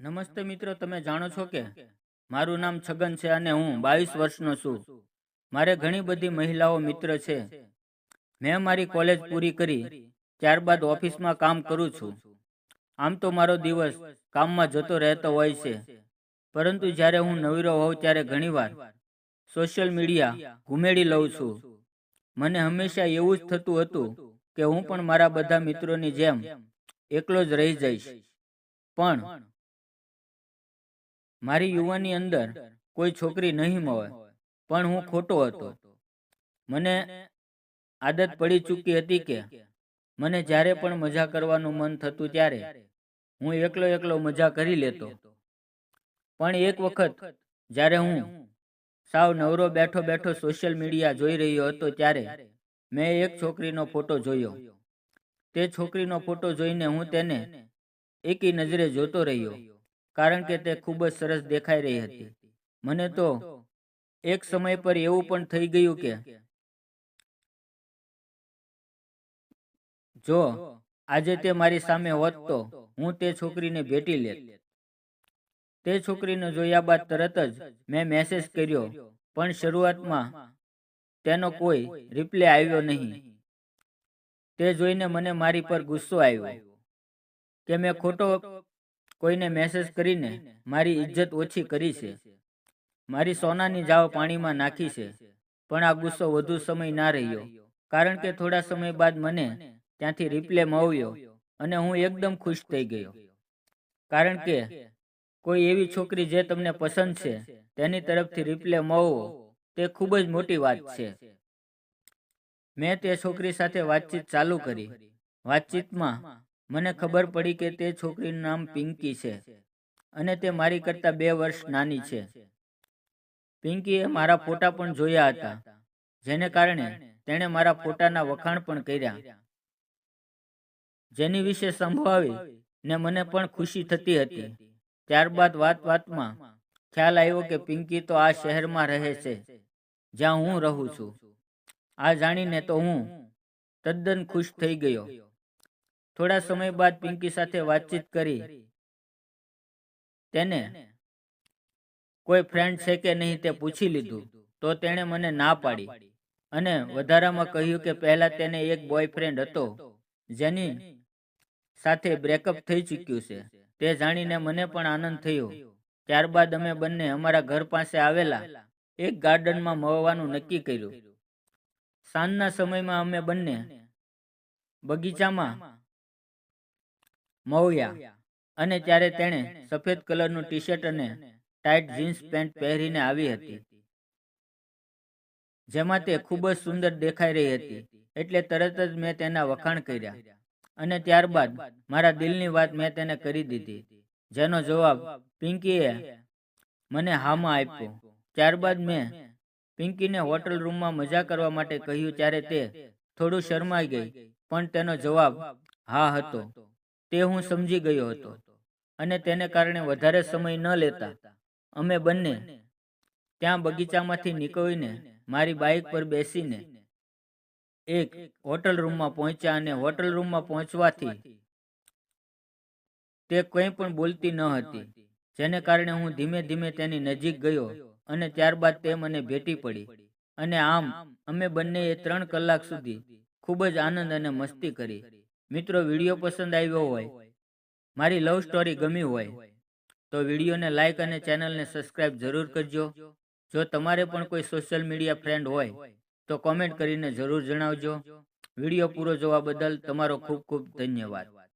નમસ્તે મિત્રો, તમે જાણો છો કે મારું નામ છગન છે અને હું 22 વર્ષનો છું. મારે ઘણી બધી મહિલાઓ મિત્ર છે. મેં મારી કોલેજ પૂરી કરી ત્યારબાદ ઓફિસમાં કામ કરું છું. આમ તો મારો દિવસ કામમાં જતો રહેતો હોય છે, પરંતુ જ્યારે હું નવરો હોઉં ત્યારે ઘણીવાર સોશિયલ મીડિયા ઘુમેડી લઉં છું. મને હંમેશા એવું જ થતું હતું કે હું પણ મારા બધા મિત્રોની જેમ એકલો જ રહી જઈશ, પણ મારી યુવાની અંદર કોઈ છોકરી નહીં મળે. પણ હું ખોટો હતો. મને આદત પડી ચૂકી હતી કે મને જ્યારે પણ મજા કરવાનું મન થતું ત્યારે હું એકલો એકલો મજા કરી લેતો. પણ એક વખત જ્યારે હું સાવ નવરો બેઠો બેઠો સોશિયલ મીડિયા જોઈ રહ્યો હતો ત્યારે મેં એક છોકરીનો ફોટો જોયો. તે છોકરીનો ફોટો જોઈને હું તેને એકી નજરે જોતો રહ્યો, કારણ કે તે ખૂબ જ સરસ દેખાઈ રહી હતી. મને તો એક સમય પર એવું પણ થઈ ગયું કે જો આજે તે મારી સામે હોત તો હું તે છોકરીને ભેટી લેત. તે છોકરીને જોયા બાદ તરત જ મેં મેસેજ કર્યો, પણ શરૂઆતમાં તેનો કોઈ રિપ્લાય આવ્યો નહીં. તે જોઈને મને મારી પર ગુસ્સો આવ્યો કે મેં ખોટો કોઈને મેસેજ કરીને મારી ઇજ્જત ઓછી કરી છે, મારી સોનાની જાવ પાણીમાં નાખી છે. પણ આ ગુસ્સો વધુ સમય ના રહ્યો, કારણ કે થોડા સમય બાદ મને ત્યાંથી રિપ્લે મળ્યો અને હું એકદમ ખુશ થઈ ગયો. કારણ કે કોઈ એવી છોકરી જે તમને પસંદ છે તેની તરફથી રિપ્લે મળવો તે ખૂબ જ મોટી વાત છે. મેં તે છોકરી સાથે વાતચીત ચાલુ કરી. વાતચીતમાં મને ખબર પડી કે તે છોકરીનું નામ પિંકી છે અને તે મારી કરતાં 2 વર્ષ નાની છે. પિંકીએ મારા ફોટા પણ જોયા હતા, જેને કારણે તેણે મારા ફોટાના વખાણ પણ કર્યા, જેની વિશે સંભળાવી ને મને પણ ખુશી થતી હતી. ત્યારબાદ વાતમાં ખ્યાલ આવ્યો કે પિંકી તો આ શહેરમાં રહે છે જ્યાં હું રહું છું. આ જાણીને તો હું તદ્દન ખુશ થઈ ગયો. થોડા સમય બાદ પિંકી સાથે વાતચીત કરી. તેને કોઈ ફ્રેન્ડ છે કે નહીં તે પૂછી લીધું તો તેણે મને ના પાડી અને વધારામાં કહ્યું કે પહેલા તેને એક બોયફ્રેન્ડ હતો જેની સાથે બ્રેકઅપ થઈ ચૂક્યું છે. તે જાણીને મને પણ આનંદ થયો. ત્યારબાદ અમે બંને અમારા ઘર પાસે આવેલા એક ગાર્ડનમાં મળવાનું નક્કી કર્યું. સાંજના સમયમાં અમે બંને બગીચામાં મળ્યા અને ત્યારે તેણે સફેદ કલરનું ટી શર્ટ અને ટાઈટ જીન્સ પેન્ટ પહેરીને આવી હતી, જેમાં તે ખૂબ જ સુંદર દેખાઈ રહી હતી. એટલે તરત જ મેં તેના વખાણ કર્યા અને ત્યારબાદ મારા દિલની વાત મેં તેને કરી દીધી, જેનો જવાબ પિંકીએ મને હામાં આપ્યો. ત્યારબાદ મેં પિંકીને હોટલ રૂમમાં મજા કરવા માટે કહ્યું ત્યારે તે થોડું શરમાઈ ગઈ, પણ તેનો જવાબ હા હતો. તે હું સમજી ગયો હતો અને તેને કારણે વધારે સમય ન લેતા અમે બંને ત્યાં બગીચામાંથી નીકળીને મારી બાઇક પર બેસીને એક હોટલ રૂમમાં પહોંચ્યા અને હોટલ રૂમમાં પહોંચવાથી તે કંઈ પણ બોલતી ન હતી, જેને કારણે હું ધીમે ધીમે તેની નજીક ગયો અને ત્યારબાદ તે મને ભેટી પડી અને આમ અમે બંનેએ 3 કલાક સુધી ખૂબ જ આનંદ અને મસ્તી કરી. મિત્રો, વિડીયો પસંદ આવ્યો હોય, મારી લવ સ્ટોરી ગમી હોય તો વિડીયોને લાઇક અને ચેનલને સબસ્ક્રાઇબ જરૂર કરજો. જો તમારે પણ કોઈ સોશિયલ મીડિયા ફ્રેન્ડ હોય તો કોમેન્ટ કરીને જરૂર જણાવજો. વિડીયો પૂરો જોવા બદલ તમારો ખૂબ ખૂબ ધન્યવાદ.